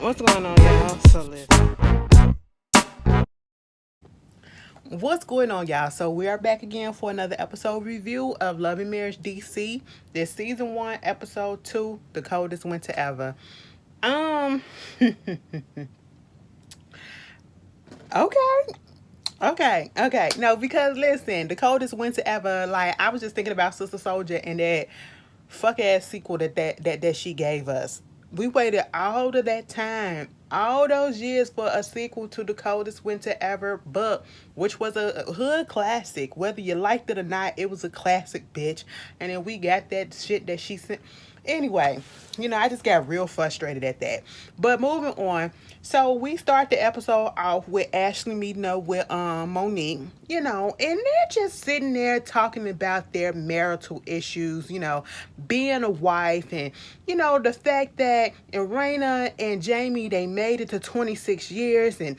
What's going on, y'all? So listen. What's going on, y'all? So we are back again for another episode review of Love and Marriage DC. This season 1, episode 2, The Coldest Winter Ever. Um, okay. Okay. No, because listen, The Coldest Winter Ever, like I was just thinking about Sister Soldier and that fuck ass sequel that she gave us. We waited all of that time, all those years for a sequel to The Coldest Winter Ever book, which was a hood classic. Whether you liked it or not, it was a classic, bitch. And then we got that shit that she sent. Anyway, I just got real frustrated at that. But moving on. So we start the episode off with Ashley meeting up with Monique, and they're just sitting there talking about their marital issues, being a wife and, the fact that Irena and Jamie, they made it to 26 years and,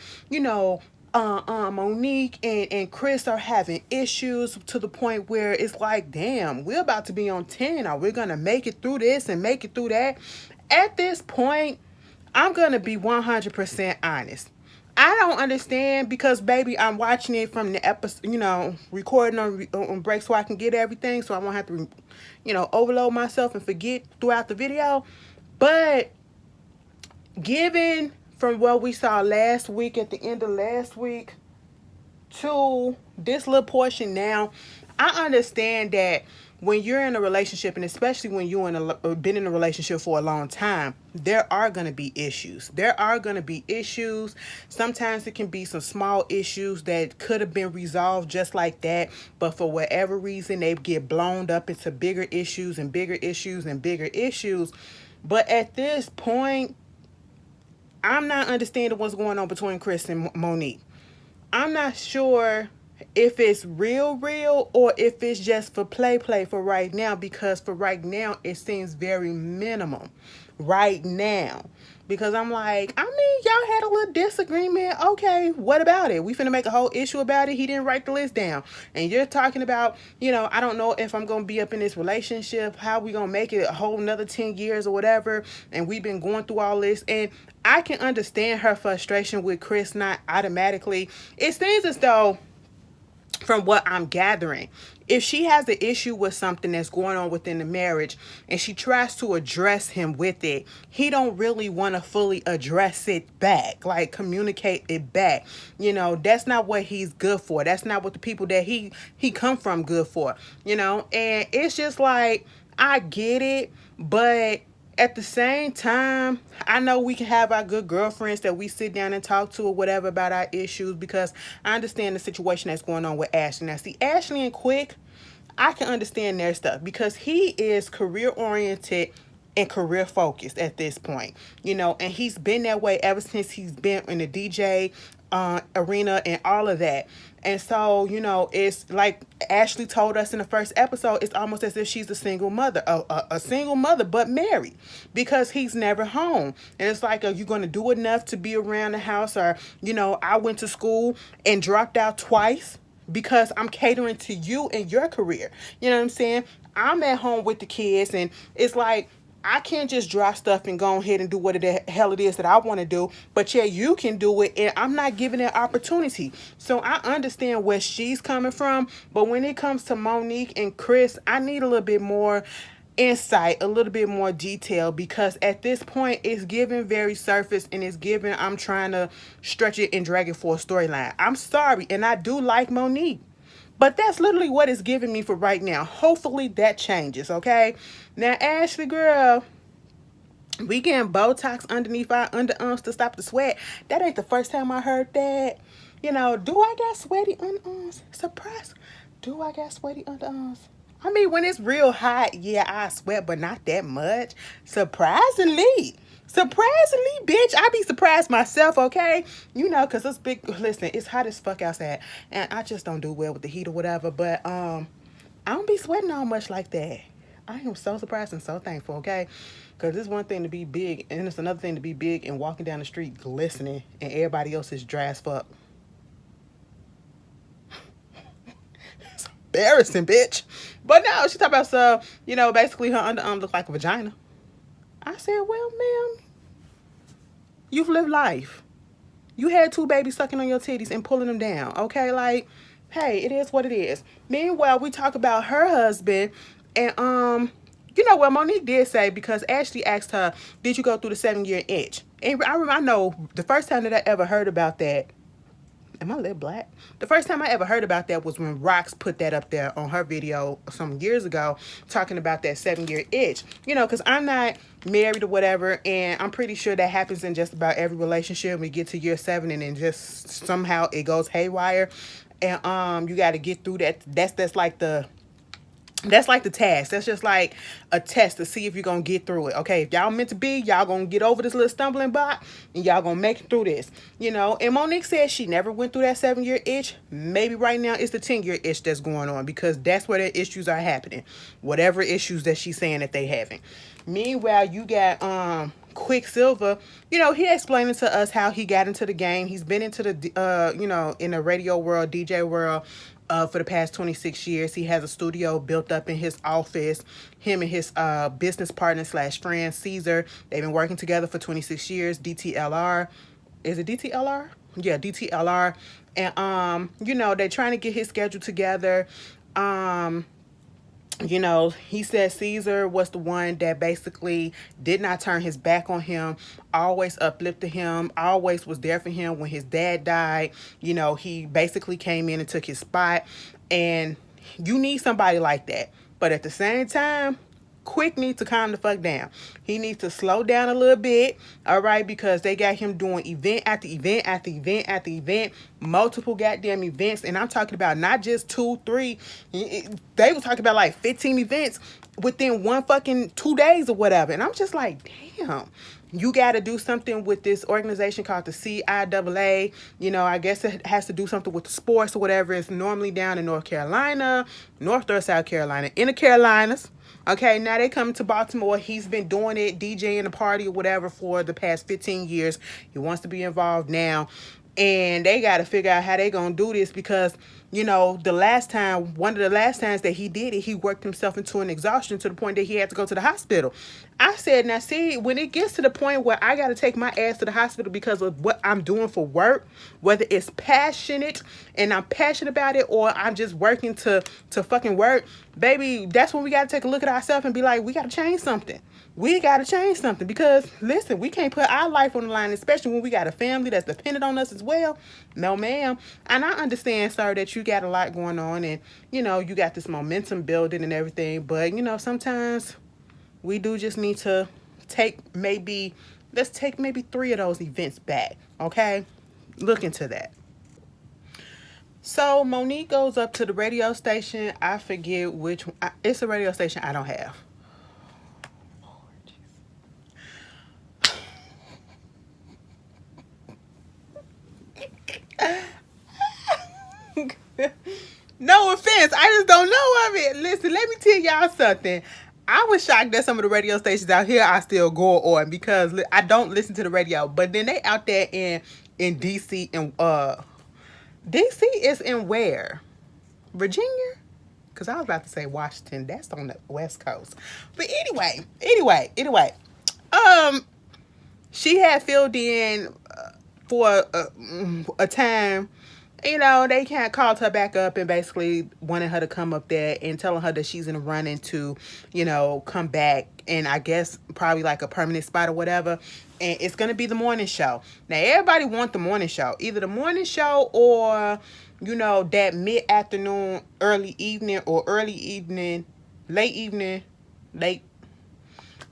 Monique and Chris are having issues to the point where it's like, damn, we're about to be on 10. Are we going to make it through this and make it through that? At this point, I'm going to be 100% honest. I don't understand because, baby, I'm watching it from the episode, recording on break so I can get everything so I won't have to, overload myself and forget throughout the video. But given from what we saw last week, at the end of last week, to this little portion now, I understand that when you're in a relationship, and especially when been in a relationship for a long time, there are going to be issues. Sometimes it can be some small issues that could have been resolved just like that, but for whatever reason, they get blown up into bigger issues and bigger issues and bigger issues. But at this point, I'm not understanding what's going on between Chris and Monique. I'm not sure if it's real or if it's just for play for right now, because for right now it seems very minimum right now, because I'm like, y'all had a little disagreement. Okay, what about it? We finna make a whole issue about it. He didn't write the list down. And you're talking about, I don't know if I'm gonna be up in this relationship, how we gonna make it a whole another 10 years or whatever. And we've been going through all this. And I can understand her frustration with Chris not automatically. It seems as though, from what I'm gathering, if she has an issue with something that's going on within the marriage and she tries to address him with it, he don't really want to fully address it back, like communicate it back. That's not what he's good for. That's not what the people that he come from good for, and it's just like, I get it, but at the same time, I know we can have our good girlfriends that we sit down and talk to or whatever about our issues, because I understand the situation that's going on with Ashley. Now, see, Ashley and Quick, I can understand their stuff because he is career oriented and career focused at this point, and he's been that way ever since he's been in the DJ arena and all of that. And so, it's like Ashley told us in the first episode, it's almost as if she's a single mother, a single mother, but married, because he's never home. And it's like, are you going to do enough to be around the house? Or, I went to school and dropped out twice because I'm catering to you and your career. You know what I'm saying? I'm at home with the kids, and it's like, I can't just drop stuff and go ahead and do what the hell it is that I want to do. But yeah, you can do it, and I'm not giving that opportunity. So I understand where she's coming from. But when it comes to Monique and Chris, I need a little bit more insight, a little bit more detail, because at this point it's giving very surface, and it's giving I'm trying to stretch it and drag it for a storyline. I'm sorry, and I do like Monique, but that's literally what it's giving me for right now. Hopefully that changes, okay? Now, Ashley, girl, we getting Botox underneath our underarms to stop the sweat. That ain't the first time I heard that. Do I got sweaty underarms? Surprise. Do I got sweaty underarms? I mean, when it's real hot, yeah, I sweat, but not that much. Surprisingly, bitch, I be surprised myself, okay? Because it's big. Listen, it's hot as fuck outside, and I just don't do well with the heat or whatever. But I don't be sweating all much like that. I am so surprised and so thankful, okay? Because it's one thing to be big, and it's another thing to be big and walking down the street glistening, and everybody else is dry as fuck. It's embarrassing, bitch. But no, she talking about basically her underarm look like a vagina. I said, well, ma'am, You've lived life. You had 2 babies sucking on your titties and pulling them down. Okay, like, hey, it is what it is. Meanwhile, we talk about her husband, and you know what Monique did say, because Ashley asked her, "Did you go through the 7-year itch?" And I know the first time that I ever heard about that. Am I lip black? The first time I ever heard about that was when Rox put that up there on her video some years ago, talking about that 7-year itch. You know, because I'm not married or whatever, and I'm pretty sure that happens in just about every relationship. We get to year 7, and then just somehow it goes haywire, and you got to get through that. That's like the task. That's just like a test to see if you're going to get through it. Okay, if y'all meant to be, y'all going to get over this little stumbling block and y'all going to make it through this. You know, and Monique said she never went through that 7-year itch. Maybe right now it's the 10-year itch that's going on, because that's where the issues are happening. Whatever issues that she's saying that they having. Meanwhile, you got Quicksilver. You know, he explaining to us how he got into the game. He's been into the you know, in the radio world, DJ world, for the past 26 years. He has a studio built up in his office. Him and his business partner / friend, Caesar, they've been working together for 26 years. DTLR. Is it DTLR? Yeah, DTLR. And, you know, they're trying to get his schedule together. You know, he said Caesar was the one that basically did not turn his back on him, always uplifted him, always was there for him when his dad died. You know, he basically came in and took his spot, and you need somebody like that. But at the same time, Quick needs to calm the fuck down. He needs to slow down a little bit, all right, because they got him doing event after event after event after event, multiple goddamn events, and I'm talking about not just 2, 3. They were talking about like 15 events within one fucking 2 days or whatever, and I'm just like, damn. You got to do something with this organization called the CIAA. You know, I guess it has to do something with the sports or whatever. It's normally down in North Carolina, North or South Carolina, in the Carolinas. Okay, now they come to Baltimore. He's been doing it, DJing a party or whatever for the past 15 years. He wants to be involved now. And they got to figure out how they going to do this, because, you know, one of the last times that he did it, he worked himself into an exhaustion to the point that he had to go to the hospital. I said, now see, when it gets to the point where I got to take my ass to the hospital because of what I'm doing for work, whether it's passionate and I'm passionate about it, or I'm just working to fucking work, baby, that's when we got to take a look at ourselves and be like, we got to change something. We got to change something, because, listen, we can't put our life on the line, especially when we got a family that's dependent on us as well. No, ma'am. And I understand, sir, that you got a lot going on, and, you know, you got this momentum building and everything. But, you know, sometimes we do just need to let's take maybe 3 of those events back, okay? Look into that. So Monique goes up to the radio station. I forget which one. It's a radio station I don't have. No offense, I just don't know of it. Listen, let me tell y'all something. I was shocked that some of the radio stations out here I still go on, because I don't listen to the radio. But then they out there in DC, and DC is in where? Virginia? Because I was about to say Washington. That's on the West Coast. But anyway. She had filled in for a time. You know, they can't called her back up and basically wanted her to come up there and telling her that she's in a running to, you know, come back, and I guess probably like a permanent spot or whatever. And it's going to be the morning show. Now, everybody wants the morning show. Either the morning show or, you know, that mid-afternoon, early evening, or early evening, late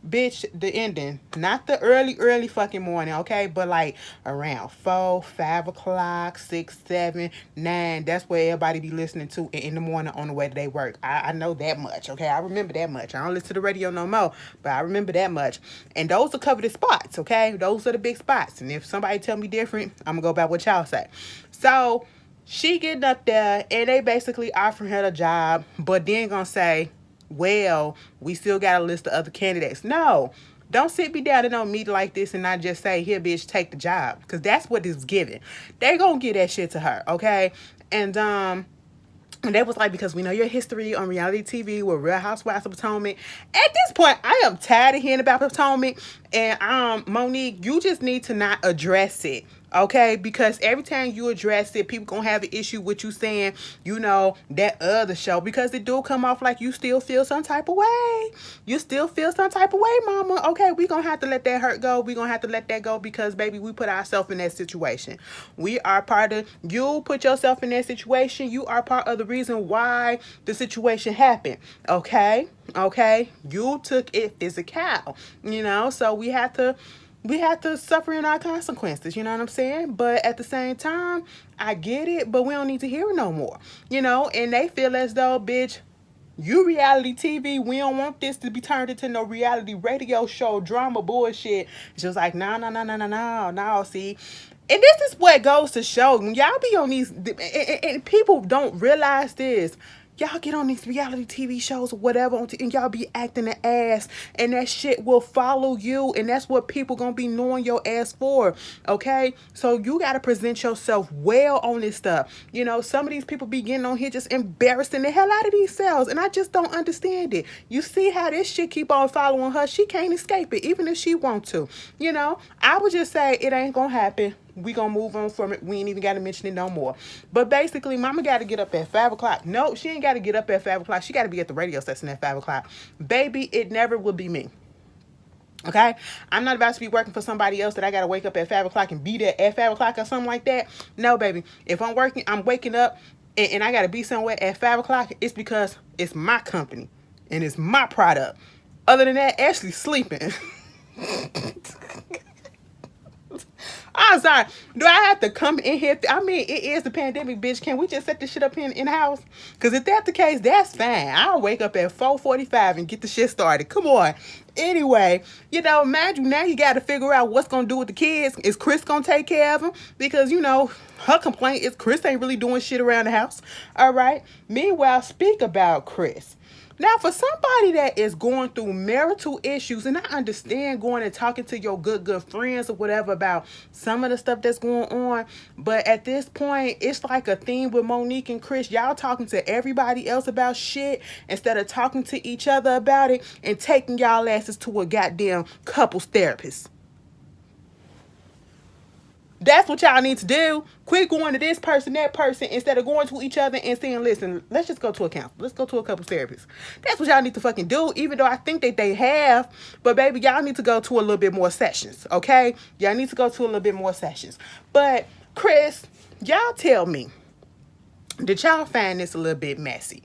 bitch, the ending, not the early fucking morning, okay, but like around 4, 5 o'clock, 6, 7, 9. That's where everybody be listening to in the morning on the way to their work. I know that much, okay. I remember that much. I don't listen to the radio no more, but I remember that much. And those are coveted spots, okay. Those are the big spots. And if somebody tell me different, I'm gonna go by what y'all say. So she getting up there, and they basically offering her the job, but then gonna say, well, we still got a list of other candidates. No, don't sit me down in a meeting like this and not just say, here, bitch, take the job. Because that's what this is giving. They gonna give that shit to her, okay? And they was like, because we know your history on reality TV with Real Housewives of Potomac. At this point, I am tired of hearing about Potomac. And Monique, you just need to not address it. Okay, because every time you address it, people gonna have an issue with you saying, that other show, because it do come off like you still feel some type of way. You still feel some type of way, mama. Okay, we gonna have to let that hurt go. We gonna have to let that go because, baby, we put ourselves in that situation. We are part of, you put yourself in that situation. You are part of the reason why the situation happened. Okay, you took it physical, so we have to suffer in our consequences, you know what I'm saying? But at the same time, I get it, but we don't need to hear it no more, and they feel as though, bitch, you reality TV, we don't want this to be turned into no reality radio show drama bullshit. It's just like, no, no, no, no, no, no, no, see? And this is what goes to show, when y'all be on these, and people don't realize this. Y'all get on these reality TV shows or whatever, and y'all be acting the ass, and that shit will follow you, and that's what people gonna be knowing your ass for, okay? So you gotta present yourself well on this stuff. Some of these people be getting on here just embarrassing the hell out of themselves, and I just don't understand it. You see how this shit keep on following her? She can't escape it, even if she want to. I would just say it ain't gonna happen. We gonna move on from it. We ain't even gotta mention it no more. But basically, mama gotta get up at 5 o'clock. No, she ain't gotta get up at 5 o'clock. She gotta be at the radio station at 5 o'clock. Baby, it never will be me. Okay? I'm not about to be working for somebody else that I gotta wake up at 5 o'clock and be there at 5 o'clock or something like that. No, baby. If I'm working, I'm waking up and I gotta be somewhere at 5 o'clock, it's because it's my company and it's my product. Other than that, Ashley sleeping. I'm sorry. Do I have to come in here? I mean, it is the pandemic, bitch. Can we just set this shit up in the house? Because if that's the case, that's fine. I'll wake up at 4:45 and get the shit started. Come on. Anyway, imagine now you got to figure out what's going to do with the kids. Is Chris going to take care of them? Because, her complaint is Chris ain't really doing shit around the house. All right. Meanwhile, speak about Chris. Now, for somebody that is going through marital issues, and I understand going and talking to your good friends or whatever about some of the stuff that's going on, but at this point, it's like a theme with Monique and Chris. Y'all talking to everybody else about shit instead of talking to each other about it and taking y'all asses to a goddamn couples therapist. That's what y'all need to do. Quit going to this person, that person, instead of going to each other and saying, listen, let's just go to a counselor. Let's go to a couple therapists. That's what y'all need to fucking do, even though I think that they have. But, baby, y'all need to go to a little bit more sessions, okay? Y'all need to go to a little bit more sessions. But, Chris, y'all tell me, did y'all find this a little bit messy,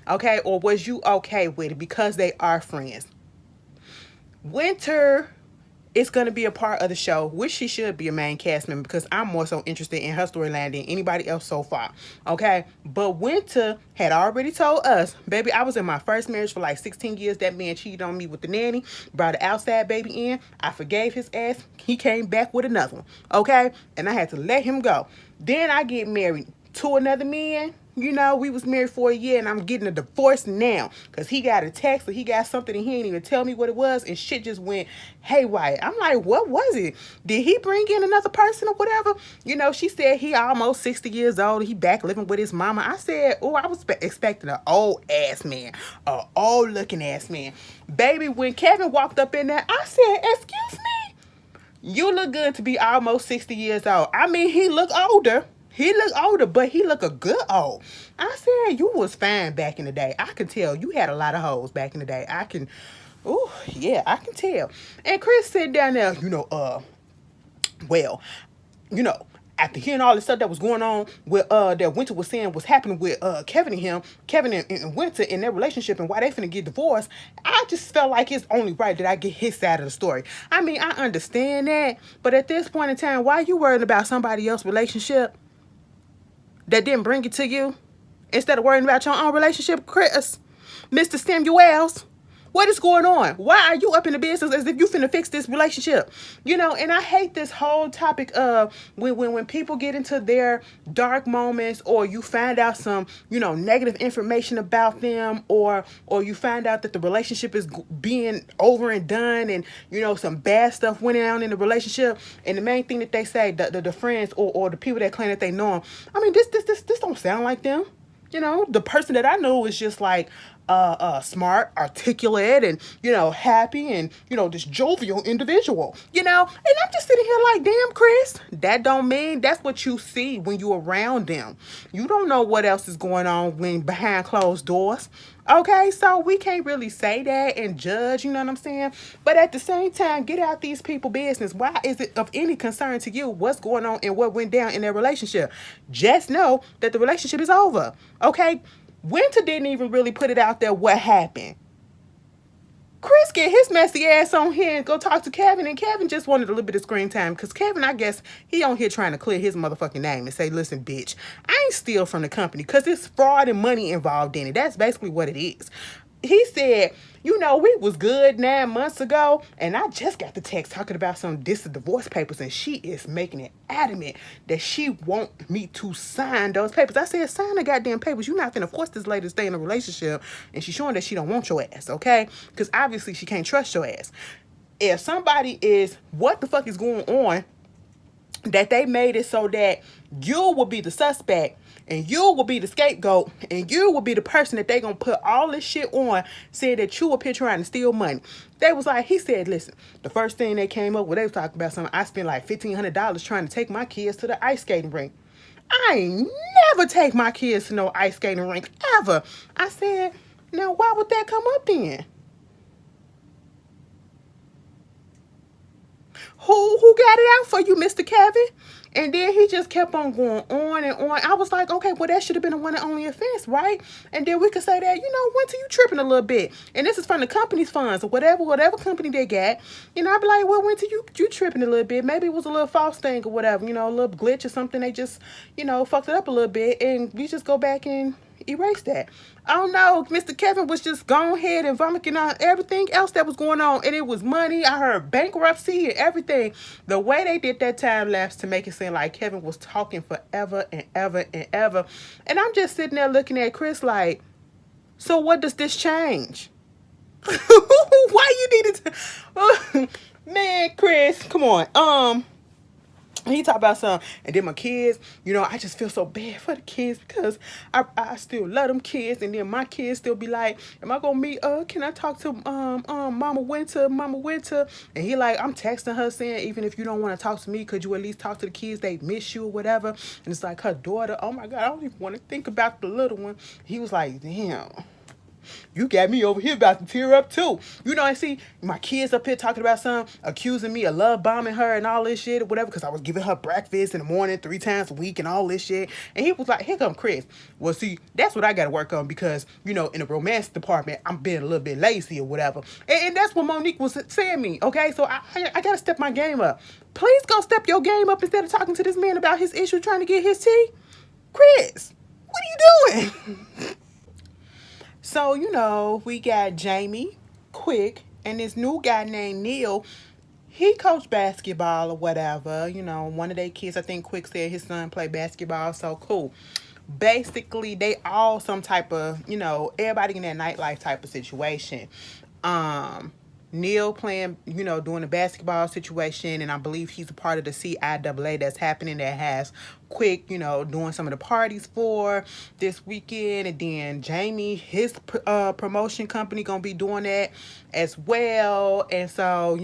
okay? Or was you okay with it because they are friends? Winter is going to be a part of the show, which she should be a main cast member because I'm more so interested in her storyline than anybody else so far. Okay. But Winter had already told us, baby, I was in my first marriage for like 16 years. That man cheated on me with the nanny, brought an outside baby in. I forgave his ass. He came back with another one. Okay. And I had to let him go. Then I get married to another man. We was married for a year and I'm getting a divorce now because he got a text or he got something and he didn't even tell me what it was and shit just went haywire. I'm like, what was it? Did he bring in another person or whatever? She said he almost 60 years old. He back living with his mama. I said, I was expecting an old ass man, an old looking ass man. Baby, when Kevin walked up in there, I said, excuse me? You look good to be almost 60 years old. I mean, he look older. He look older, but he look a good old. I said, you was fine back in the day. I can tell you had a lot of hoes back in the day. I can tell. And Chris said down there, after hearing all the stuff that was going on with that Winter was saying was happening with Kevin and him, Kevin and Winter in their relationship and why they finna get divorced, I just felt like it's only right that I get his side of the story. I mean, I understand that, but at this point in time, why are you worried about somebody else's relationship that didn't bring it to you instead of worrying about your own relationship, Chris? Mr. Samuels, what is going on? Why are you up in the business as if you finna fix this relationship? And I hate this whole topic of when people get into their dark moments or you find out some, negative information about them or you find out that the relationship is being over and done and, some bad stuff went on in the relationship. And the main thing that they say, the friends or the people that claim that they know them, I mean, this don't sound like them. The person that I know is just like, smart, articulate, and happy, and this jovial individual. And I'm just sitting here like, damn, Chris, that don't mean that's what you see when you around them. You don't know what else is going on when behind closed doors. Okay, so we can't really say that and judge, you know what I'm saying? But at the same time, get out these people business. Why is it of any concern to you what's going on and what went down in their relationship? Just know that the relationship is over. Okay? Winter didn't even really put it out there what happened. Chris get his messy ass on here and go talk to Kevin, and Kevin just wanted a little bit of screen time because Kevin, I guess, he on here trying to clear his motherfucking name and say, listen, bitch, I ain't steal from the company because there's fraud and money involved in it. That's basically what it is. He said, we was good 9 months ago, and I just got the text talking about some divorce papers, and she is making it adamant that she want me to sign those papers. I said, sign the goddamn papers. You're not finna force this lady to stay in a relationship, and she's showing that she don't want your ass, okay? Because obviously she can't trust your ass. If somebody is, what the fuck is going on, that they made it so that you will be the suspect and you will be the scapegoat and you will be the person that they gonna put all this shit on, saying that you were here trying to steal money. They was like, he said, listen, the first thing they came up with, they was talking about something. I spent like $1,500 trying to take my kids to the ice skating rink. I ain't never take my kids to no ice skating rink ever. I said, now why would that come up then? Who got it out for you, Mr. Kevin? And then he just kept on going on and on. I was like, okay, well, that should have been a one and only offense, right? And then we could say that, Winter, you tripping a little bit. And this is from the company's funds or whatever company they got. I'd be like, well, Winter, you tripping a little bit. Maybe it was a little false thing or whatever, a little glitch or something. They just, fucked it up a little bit. And we just go back and erase that. Oh no, Mr. Kevin was just going ahead and vomiting on everything else that was going on, and it was money. I heard bankruptcy and everything. The way they did that time lapse to make it seem like Kevin was talking forever and ever and ever, and I'm just sitting there looking at Chris like, so what does this change? Why you needed to? Man, Chris, come on. He talked about something, and then my kids, I just feel so bad for the kids because I still love them kids, and then my kids still be like, am I gonna meet, can I talk to Mama Winter, and he like, I'm texting her saying, even if you don't want to talk to me, could you at least talk to the kids, they miss you or whatever, and it's like her daughter, oh my God, I don't even want to think about the little one. He was like, damn, you got me over here about to tear up too. I see my kids up here talking about something, accusing me of love bombing her and all this shit or whatever, because I was giving her breakfast in the morning 3 times a week and all this shit. And he was like, here come Chris. Well, see, that's what I got to work on because, in the romance department, I'm being a little bit lazy or whatever. And that's what Monique was saying me, okay? So I got to step my game up. Please go step your game up instead of talking to this man about his issue trying to get his tea. Chris, what are you doing? So, we got Jamie, Quick, and this new guy named Neil. He coached basketball or whatever. One of their kids, I think Quick said his son played basketball, so cool. Basically, they all some type of, everybody in that nightlife type of situation. Neil playing, doing the basketball situation, and I believe he's a part of the CIAA that's happening that has Quick, doing some of the parties for this weekend, and then Jamie, his promotion company gonna be doing that as well, and so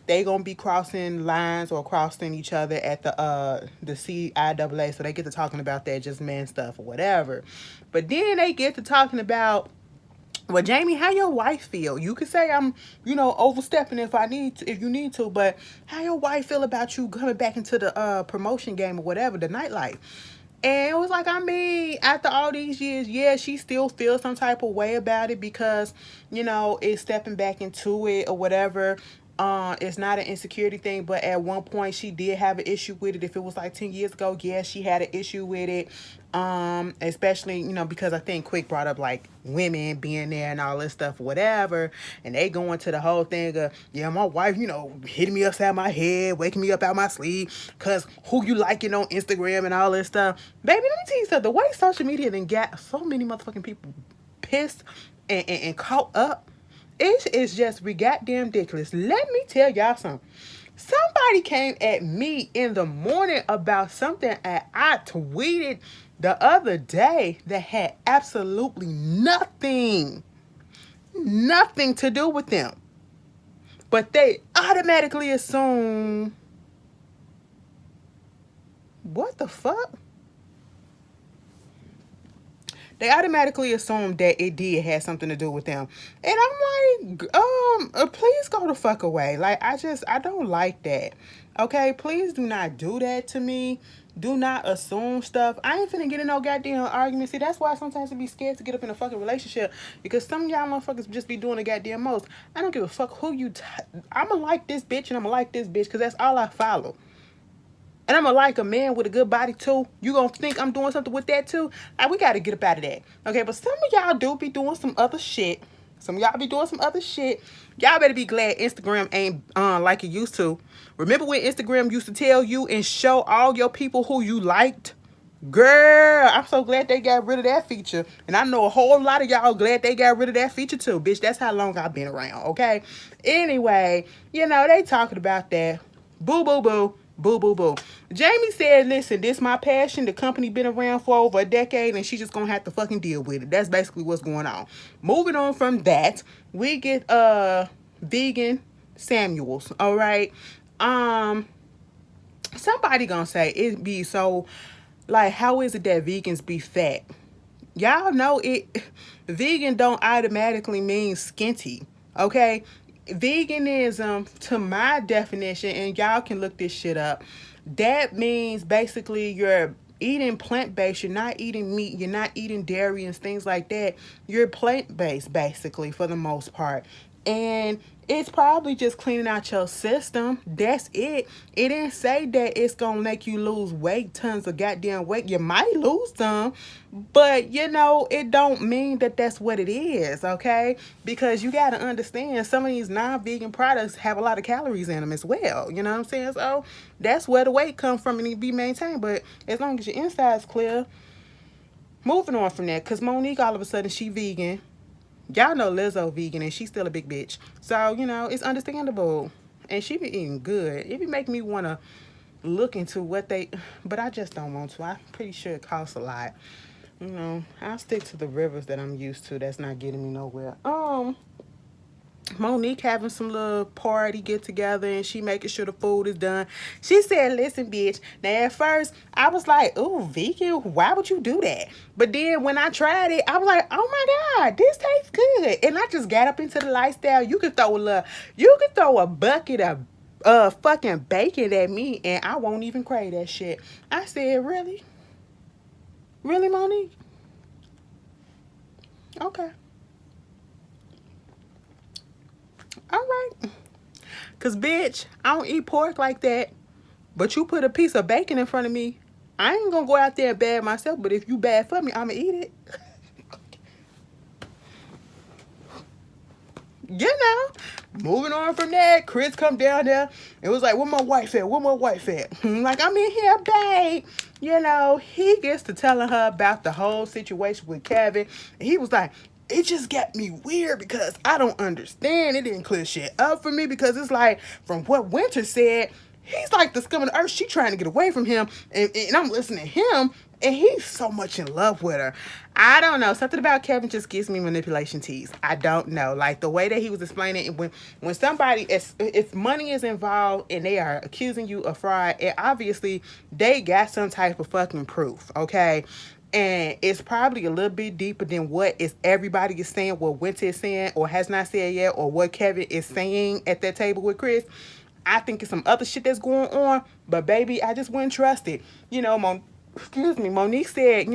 they gonna be crossing lines or crossing each other at the CIAA, so they get to talking about that just man stuff or whatever, but then they get to talking about, well, Jamie, how your wife feel? You could say I'm, overstepping if you need to, but how your wife feel about you coming back into the promotion game or whatever, the nightlife? And it was like, after all these years, yeah, she still feels some type of way about it because, it's stepping back into it or whatever. It's not an insecurity thing, but at one point she did have an issue with it. If it was like 10 years ago, yeah, she had an issue with it. Especially, because I think Quick brought up like women being there and all this stuff, whatever. And they go into the whole thing of, yeah, my wife, hitting me upside my head, waking me up out my sleep, cause who you liking on Instagram and all this stuff. Baby, let me tell you something. The way social media then got so many motherfucking people pissed and caught up, it is just goddamn ridiculous. Let me tell y'all something. Somebody came at me in the morning about something that I tweeted the other day that had absolutely nothing nothing to do with them. But they automatically assume, what the fuck? They automatically assume that it did have something to do with them. And I'm like, please go the fuck away. Like, I don't like that. Okay, please do not do that to me. Do not assume stuff. I ain't finna get in no goddamn argument. See, that's why sometimes I be scared to get up in a fucking relationship. Because some of y'all motherfuckers just be doing the goddamn most. I don't give a fuck who you... I'ma like this bitch and I'ma like this bitch because that's all I follow. And I'm gonna like a man with a good body too. You gonna think I'm doing something with that too? Like, we gotta get up out of that. Okay, but some of y'all do be doing some other shit. Some of y'all be doing some other shit. Y'all better be glad Instagram ain't like it used to. Remember when Instagram used to tell you and show all your people who you liked? Girl, I'm so glad they got rid of that feature. And I know a whole lot of y'all glad they got rid of that feature too. Bitch, that's how long I've been around, okay? Anyway, they talking about that. Boo, boo, boo. Boo, boo, boo. Jamie said, listen, this my passion. The company been around for over a decade and she just gonna have to fucking deal with it. That's basically what's going on. Moving on from that, we get vegan Samuels, all right? Somebody gonna say it be so, like, how is it that vegans be fat? Y'all know it. Vegan don't automatically mean skinty, okay? Veganism, to my definition, and y'all can look this shit up, that means basically you're eating plant-based. You're not eating meat. You're not eating dairy and things like that. You're plant-based, basically, for the most part. And it's probably just cleaning out your system. That's it. It didn't say that it's going to make you lose weight, tons of goddamn weight. You might lose some, but, it don't mean that that's what it is, okay? Because you got to understand, some of these non-vegan products have a lot of calories in them as well. You know what I'm saying? So that's where the weight comes from and it be maintained. But as long as your inside's clear, moving on from that, because Monique, all of a sudden, she vegan. Y'all know Lizzo vegan and she's still a big bitch. So, it's understandable. And she be eating good. It be making me want to look into what they... But I just don't want to. I'm pretty sure it costs a lot. I'll stick to the rivers that I'm used to. That's not getting me nowhere. Monique having some little party get together and she making sure the food is done. She said, listen, bitch. Now, at first, I was like, ooh, vegan? Why would you do that? But then when I tried it, I was like, oh my God, this tastes good. And I just got up into the lifestyle. You could throw a bucket of fucking bacon at me and I won't even crave that shit. I said, really? Really, Monique? Okay. All right. Because, bitch, I don't eat pork like that. But you put a piece of bacon in front of me, I ain't going to go out there and bad myself. But if you bad for me, I'm going to eat it. Moving on from that, Chris come down there. It was like, where my wife at? Where my wife at? Like, I'm in here, babe. He gets to telling her about the whole situation with Kevin. And he was like, it just got me weird because I don't understand. It didn't clear shit up for me because it's like, from what Winter said, he's like the scum of the earth. She trying to get away from him. And I'm listening to him. And he's so much in love with her. I don't know. Something about Kevin just gives me manipulation tease. I don't know. Like the way that he was explaining it, when somebody, if money is involved and they are accusing you of fraud, and obviously they got some type of fucking proof, okay? And it's probably a little bit deeper than what is everybody is saying, what Winter is saying or has not said yet, or what Kevin is saying at that table with Chris. I think it's some other shit that's going on, but baby, I just wouldn't trust it. Monique said,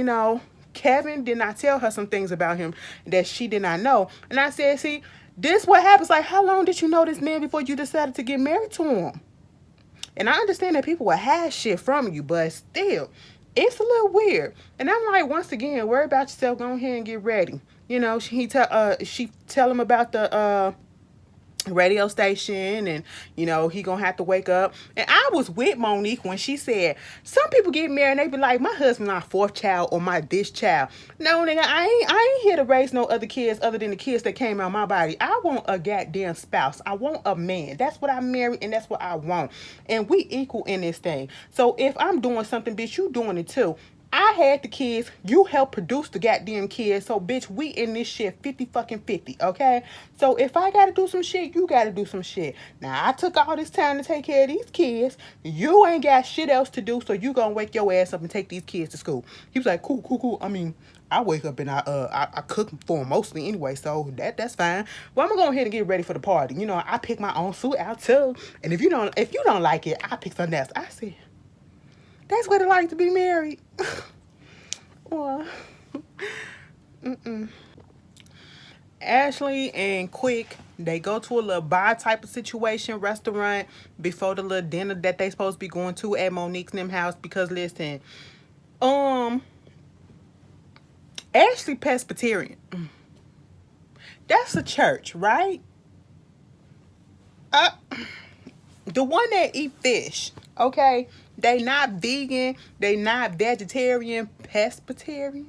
Kevin did not tell her some things about him that she did not know. And I said, see, this what happens. Like, how long did you know this man before you decided to get married to him? And I understand that people will hide shit from you, but still, it's a little weird. And I'm like, once again, worry about yourself. Go ahead and get ready. She tell him about the radio station and he gonna have to wake up. And I was with Monique when she said some people get married and they be like, my husband my fourth child or my this child. No, nigga, I ain't here to raise no other kids other than the kids that came out of my body. I want a goddamn spouse. I want a man. That's what I married and that's what I want. And we equal in this thing. So if I'm doing something, bitch, you doing it too. I I had the kids. You helped produce the goddamn kids. So, bitch, we in this shit 50 fucking 50, okay? So, if I gotta do some shit, you gotta do some shit. Now, I took all this time to take care of these kids. You ain't got shit else to do, so you gonna wake your ass up and take these kids to school. He was like, cool, cool, cool. I mean, I wake up and I cook for them mostly anyway, so that's fine. Well, I'm gonna go ahead and get ready for the party. You know, I pick my own suit out too. And if you don't like it, I pick something else. I said, that's what it like to be married. Well, Ashley and Quick, they go to a little bar type of situation, restaurant, before the little dinner that they supposed to be going to at Monique's them house. Because listen, Ashley Presbyterian. That's a church, right? Uh, the one that eat fish, okay? They not vegan, they not vegetarian, pescatarian.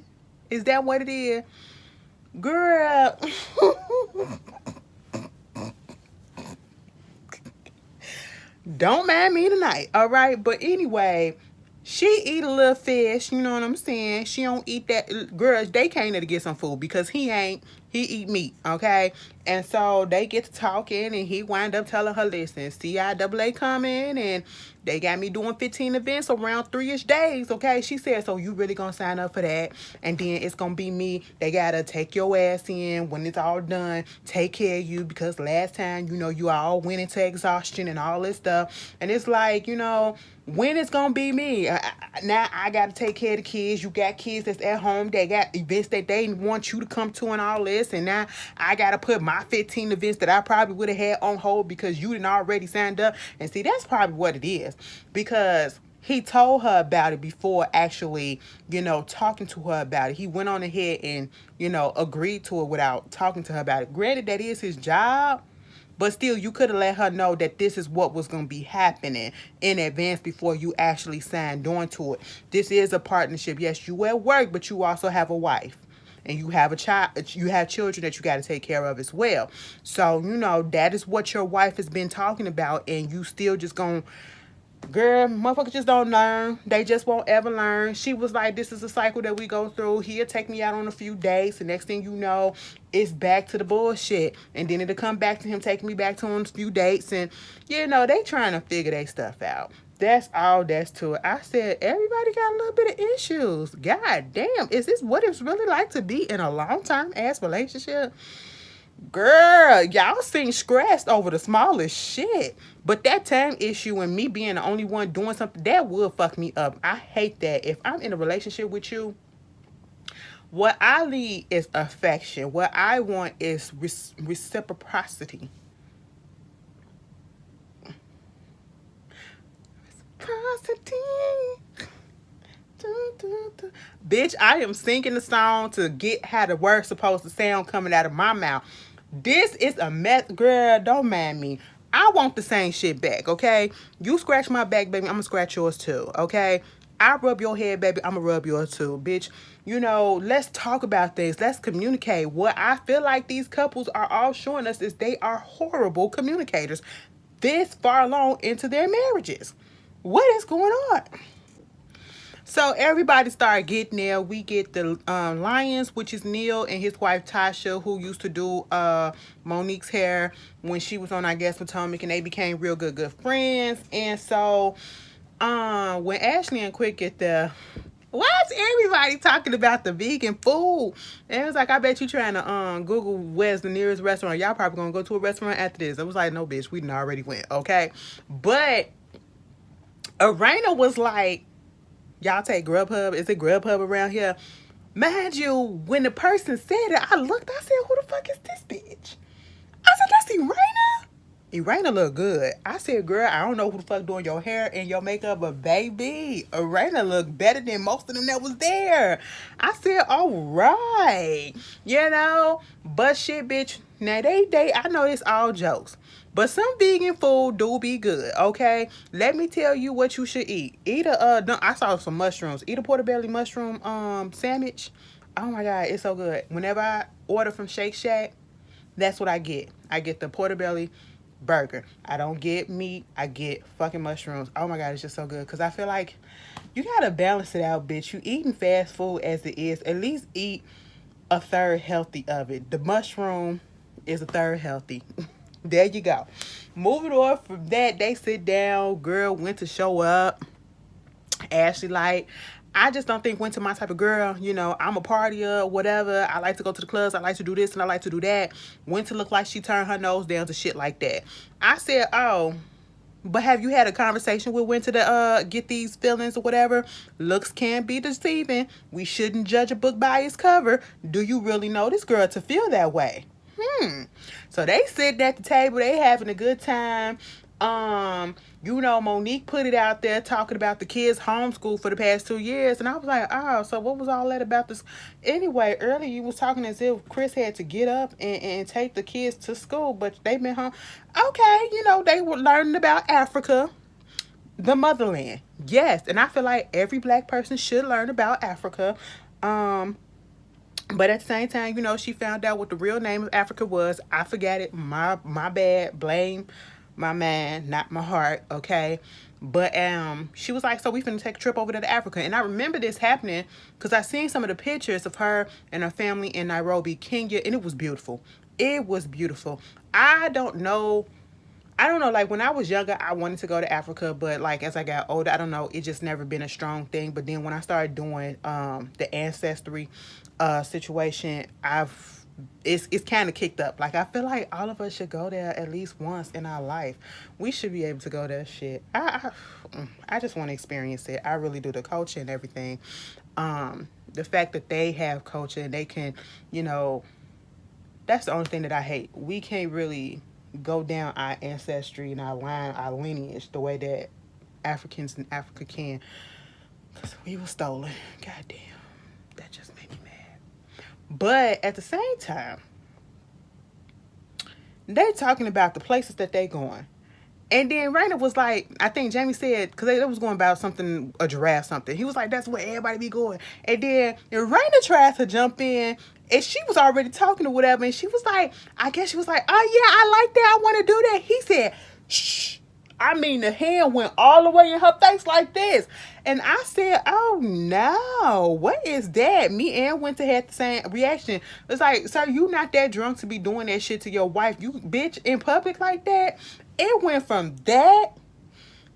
Is that what it is? Girl. Don't mind me tonight, all right? But anyway, she eat a little fish, you know what I'm saying? She don't eat that. Girls, they came there to get some food because he ain't. He eat meat, okay? And so they get to talking, and he wind up telling her, listen, CIAA coming, and they got me doing 15 events around 3-ish days, okay? She said, so you really gonna sign up for that? And then it's gonna be me. They gotta take your ass in when it's all done, take care of you, because last time, you know, you all went into exhaustion and all this stuff. And it's like, you know, when it's gonna be me? Now I gotta take care of the kids. You got kids that's at home. They got events that they want you to come to and all this. And now I gotta put my 15 events that I probably would have had on hold because you didn't already signed up. And see, that's probably what it is. Because he told her about it before actually, you know, talking to her about it. He went on ahead and, you know, agreed to it without talking to her about it. Granted, that is his job. But still, you could have let her know that this is what was going to be happening in advance before you actually signed on to it. This is a partnership. Yes, you at work, but you also have a wife. And you have a child, you have children that you got to take care of as well. So, you know, that is what your wife has been talking about. And you still just going to, girl, motherfuckers just don't learn. They just won't ever learn. She was like, this is a cycle that we go through. He'll take me out on a few dates. The next thing you know, it's back to the bullshit. And then it'll come back to him taking me back to on a few dates. And, you know, they trying to figure their stuff out. That's all that's to it. I said, everybody got a little bit of issues. God damn, is this what it's really like to be in a long-term ass relationship? Girl, y'all seem stressed over the smallest shit. But that time issue and me being the only one doing something, that will fuck me up. I hate that. If I'm in a relationship with you, what I need is affection. What I want is reciprocity. Reciprocity. Bitch, I am singing the song to get how the word's supposed to sound coming out of my mouth. This is a mess. Girl, don't mind me. I want the same shit back, okay? You scratch my back, baby, I'm gonna scratch yours too, okay? I rub your head, baby, I'm gonna rub yours too, bitch. You know, let's talk about things. Let's communicate. What I feel like these couples are all showing us is they are horrible communicators this far along into their marriages. What is going on? So everybody started getting there. We get the Lions, which is Neil and his wife Tasha, who used to do Monique's hair when she was on, I guess, Potomac, and they became real good friends. And so when Ashley and Quick get there, why's everybody talking about the vegan food? And it was like, I bet you trying to Google where's the nearest restaurant. Y'all probably gonna go to a restaurant after this. I was like, no, bitch, we done already went, okay? But Arena was like, y'all take Grubhub? Is it Grubhub around here? Mind you, when the person said it, I looked, I said, who the fuck is this bitch? I said, that's Irina? Irina look good. I said, girl, I don't know who the fuck doing your hair and your makeup, but baby, Irina look better than most of them that was there. I said, all right. You know, but shit, bitch. Now, I know it's all jokes. But some vegan food do be good, okay? Let me tell you what you should eat. Eat I saw some mushrooms. Eat a portobello mushroom sandwich. Oh my God, it's so good. Whenever I order from Shake Shack, that's what I get. I get the portobello burger. I don't get meat. I get fucking mushrooms. Oh my God, it's just so good. Because I feel like you gotta balance it out, bitch. You eating fast food as it is. At least eat a third healthy of it. The mushroom is a third healthy. There you go. Moving on from that, they sit down. Girl went to show up. Ashley like, I just don't think Winter my type of girl. You know, I'm a partier, whatever. I like to go to the clubs. I like to do this and I like to do that. Winter looked like she turned her nose down to shit like that. I said, oh, but have you had a conversation with Winter to get these feelings or whatever? Looks can be deceiving. We shouldn't judge a book by its cover. Do you really know this girl to feel that way? So they sitting at the table, they having a good time. You know, Monique put it out there talking about the kids homeschool for the past 2 years, and I was like, oh, so what was all that about this? Anyway, earlier you was talking as if Chris had to get up and take the kids to school, but they been home. Okay, you know, they were learning about Africa, the motherland. Yes, and I feel like every black person should learn about Africa. But at the same time, you know, she found out what the real name of Africa was. I forgot it. My bad. Blame my man, not my heart. Okay. But she was like, so we finna take a trip over to Africa. And I remember this happening because I seen some of the pictures of her and her family in Nairobi, Kenya, and it was beautiful. It was beautiful. I don't know, like when I was younger, I wanted to go to Africa, but like as I got older, I don't know, it just never been a strong thing. But then when I started doing the ancestry situation, it's kind of kicked up. Like I feel like all of us should go there at least once in our life. We should be able to go there. Shit, I just want to experience it. I really do. The culture and everything. The fact that they have culture and they can, you know, that's the only thing that I hate. We can't really go down our ancestry and our line, our lineage, the way that Africans in Africa can. Because we were stolen. Goddamn. That just made me mad. But at the same time, they talking about the places that they going. And then Raina was like, I think Jamie said, because they was going about something, a giraffe something. He was like, that's where everybody be going. And then Raina tried to jump in, and she was already talking or whatever. And she was like, I guess she was like, oh yeah, I like that. I want to do that. He said, shh. I mean, the hand went all the way in her face like this. And I said, oh no, what is that? Me and Winter had the same reaction. It's like, sir, you not that drunk to be doing that shit to your wife. You bitch in public like that. It went from that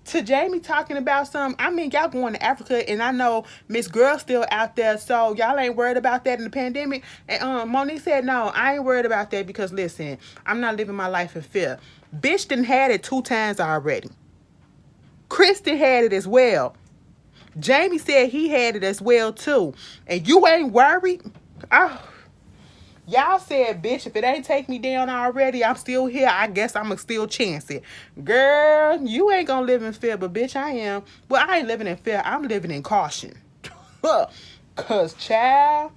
to Jamie talking about some. I mean, y'all going to Africa, and I know Miss Girl still out there, so y'all ain't worried about that in the pandemic. And Monique said, no, I ain't worried about that because listen, I'm not living my life in fear. Bitch done had it 2 times already. Kristen had it as well. Jamie said he had it as well too. And you ain't worried? Oh. Y'all said, bitch, if it ain't take me down already, I'm still here. I guess I'ma still chance it. Girl, you ain't gonna live in fear, but bitch, I am. Well, I ain't living in fear. I'm living in caution. Cause child,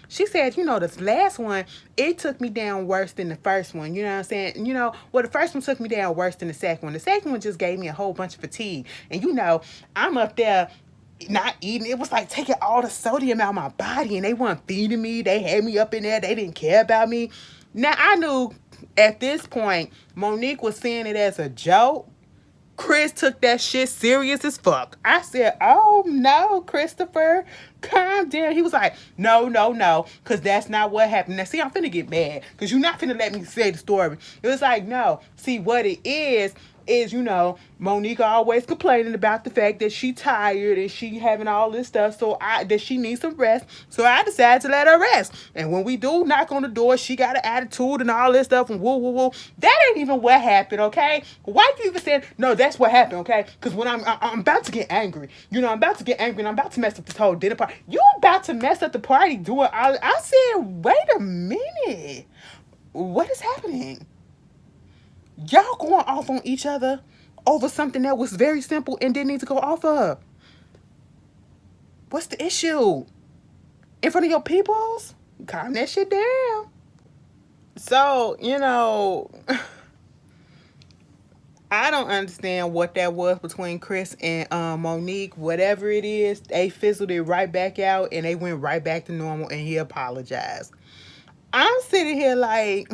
she said, you know, this last one, it took me down worse than the first one. You know what I'm saying? You know, well, the first one took me down worse than the second one. The second one just gave me a whole bunch of fatigue. And you know, I'm up there not eating. It was like taking all the sodium out of my body, and they weren't feeding me. They had me up in there. They didn't care about me. Now, I knew at this point, Monique was saying it as a joke. Chris took that shit serious as fuck. I said, oh no, Christopher, calm down. He was like, no, because that's not what happened. Now, see, I'm finna get mad because you're not finna let me say the story. It was like, no, see, what it is, you know, Monique always complaining about the fact that she tired and she having all this stuff, so that she needs some rest. So I decided to let her rest. And when we do knock on the door, she got an attitude and all this stuff and woo woo woo. That ain't even what happened, okay? Why you even said no? That's what happened, okay? Because when I'm about to get angry, you know, I'm about to get angry and I'm about to mess up this whole dinner party. You about to mess up the party doing all? I said, wait a minute, what is happening? Y'all going off on each other over something that was very simple and didn't need to go off of. What's the issue? In front of your peoples? Calm that shit down. So, you know, I don't understand what that was between Chris and Monique. Whatever it is, they fizzled it right back out and they went right back to normal and he apologized. I'm sitting here like,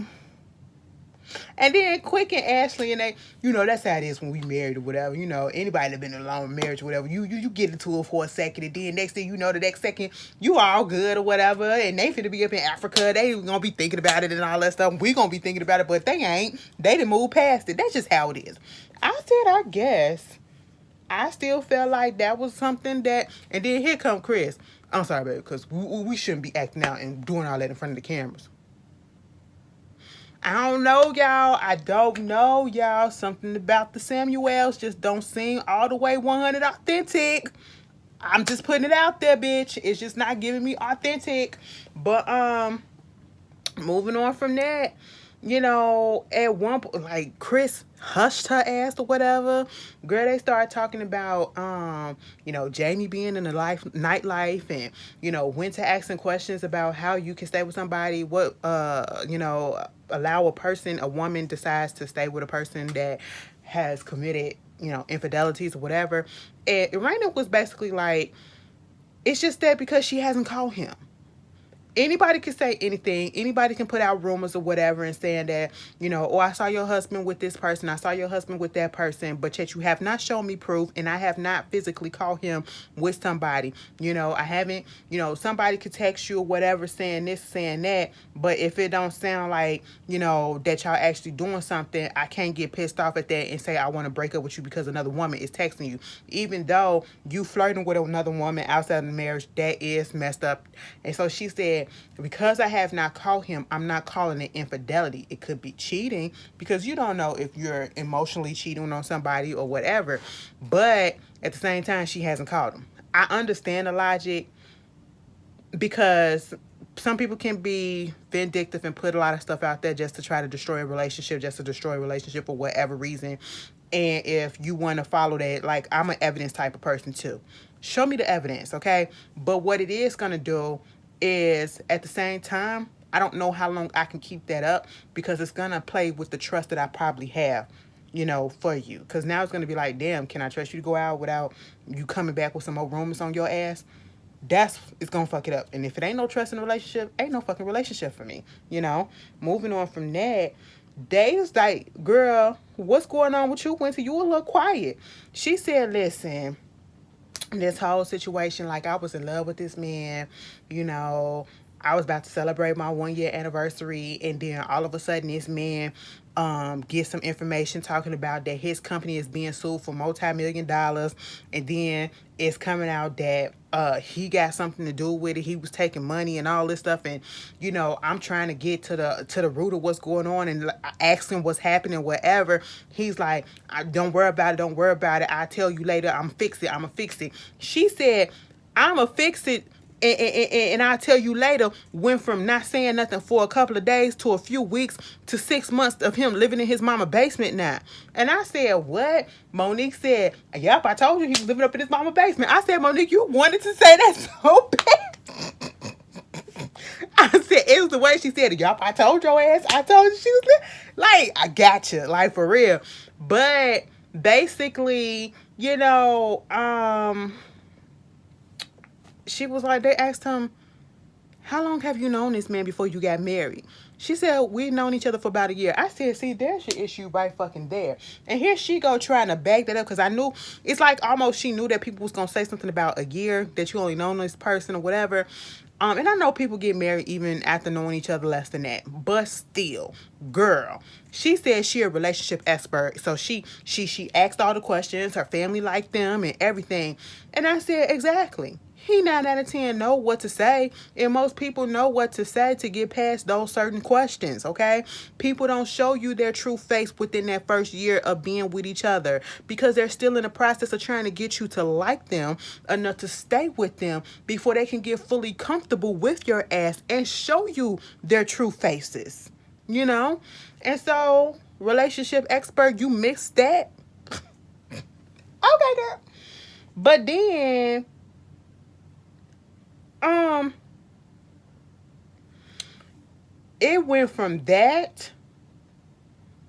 And then Quick and Ashley, and they, that's how it is when we married or whatever. Anybody that been in a long marriage or whatever, you get into it for a second, and then next thing you know, the next second you all good or whatever, and they finna be up in Africa. They gonna be thinking about it and all that stuff. We gonna be thinking about it, but they ain't. They done moved past it. That's just how it is. I said, I guess. I still felt like that was something that, and then here come Chris. I'm sorry, baby, because we shouldn't be acting out and doing all that in front of the cameras. I don't know, y'all. I don't know, y'all. Something about the Samuels just don't seem all the way 100 authentic. I'm just putting it out there, bitch. It's just not giving me authentic. But moving on from that, at one point, like, Chris hushed her ass or whatever. Girl, they started talking about Jamie being in the nightlife, and went to asking questions about how you can stay with somebody, what allow a woman decides to stay with a person that has committed infidelities or whatever. And Raina was basically like, it's just that because she hasn't called him. Anybody can say anything. Anybody can put out rumors or whatever and saying that, oh, I saw your husband with this person. I saw your husband with that person. But yet you have not shown me proof, and I have not physically called him with somebody. I haven't, somebody could text you or whatever saying this, saying that. But if it don't sound like, that y'all actually doing something, I can't get pissed off at that and say I want to break up with you because another woman is texting you. Even though you flirting with another woman outside of the marriage, that is messed up. And so she said, because I have not called him, I'm not calling it infidelity. It could be cheating, because you don't know if you're emotionally cheating on somebody or whatever. But at the same time, she hasn't called him. I understand the logic, because some people can be vindictive and put a lot of stuff out there just to try to destroy a relationship, for whatever reason. And if you want to follow that, like, I'm an evidence type of person too. Show me the evidence, okay? But what it is going to do is, at the same time, I don't know how long I can keep that up, because it's going to play with the trust that I probably have, for you. Because now it's going to be like, damn, can I trust you to go out without you coming back with some more rumors on your ass? It's going to fuck it up. And if it ain't no trust in a relationship, ain't no fucking relationship for me, Moving on from that, Dave's like, girl, what's going on with you, Winter? You a little quiet. She said, listen, this whole situation, like, I was in love with this man, I was about to celebrate my 1 year anniversary, and then all of a sudden this man gets some information talking about that his company is being sued for multi-million-dollars, and then it's coming out that he got something to do with it. He was taking money and all this stuff, and I'm trying to get to the root of what's going on and asking what's happening, whatever. He's like, don't worry about it, I'll tell you later. I'ma fix it. She said, I'ma fix it, and I'll tell you later, went from not saying nothing for a couple of days to a few weeks to 6 months of him living in his mama basement now. And I said, what? Monique said, yep, I told you he was living up in his mama basement. I said, Monique, you wanted to say that so bad. I said, it was the way she said it. Yup, I told your ass. I told you she was like, I got you, like, for real. But basically, she was like, they asked him, how long have you known this man before you got married? She said, we've known each other for about a year. I said, see, there's your issue right fucking there. And here she go trying to back that up, because I knew, it's like almost she knew that people was going to say something about a year, that you only known this person or whatever. And I know people get married even after knowing each other less than that. But still, girl, she said she a relationship expert. So she asked all the questions. Her family liked them and everything. And I said, exactly. He 9 out of 10 know what to say. And most people know what to say to get past those certain questions, okay? People don't show you their true face within that first year of being with each other, because they're still in the process of trying to get you to like them enough to stay with them before they can get fully comfortable with your ass and show you their true faces, And so, relationship expert, you mixed that. Okay, girl. But then, it went from that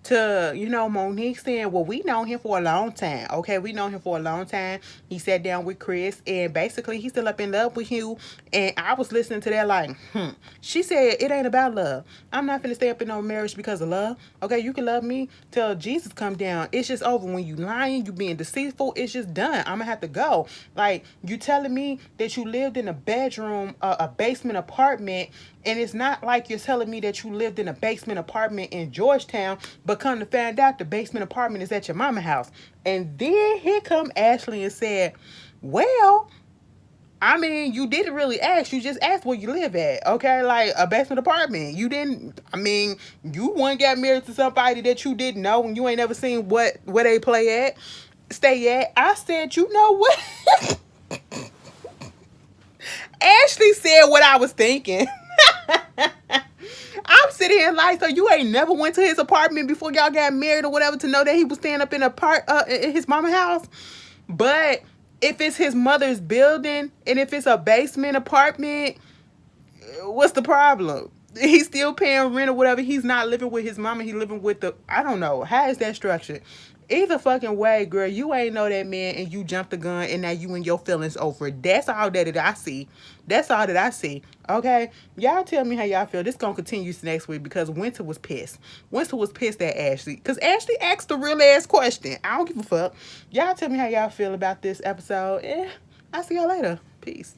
to, Monique saying, well, we known him for a long time. Okay, we known him for a long time. He sat down with Chris, and basically he's still up in love with you. And I was listening to that like, She said, it ain't about love. I'm not finna stay up in no marriage because of love. Okay, you can love me till Jesus come down. It's just over. When you lying, you being deceitful, it's just done. I'm gonna have to go. Like, you telling me that you lived in a bedroom, a basement apartment, and it's not like you're telling me that you lived in a basement apartment in Georgetown, but come to find out the basement apartment is at your mama house. And then here come Ashley and said, well, I mean, you didn't really ask. You just asked where you live at, okay? Like, a basement apartment. You didn't, I mean, you one got married to somebody that you didn't know and you ain't never seen where they stay at. I said, you know what? Ashley said what I was thinking. I'm sitting here like, so you ain't never went to his apartment before y'all got married or whatever to know that he was staying up in in his mama's house? But if it's his mother's building and if it's a basement apartment, what's the problem? He's still paying rent or whatever. He's not living with his mama. He's living with I don't know. How is that structured? Either fucking way, girl, you ain't know that man and you jumped the gun and now you and your feelings over it. That's all that I see. That's all that I see. Okay? Y'all tell me how y'all feel. This gonna continue next week because Winter was pissed. Winter was pissed at Ashley. Because Ashley asked the real ass question. I don't give a fuck. Y'all tell me how y'all feel about this episode. I'll see y'all later. Peace.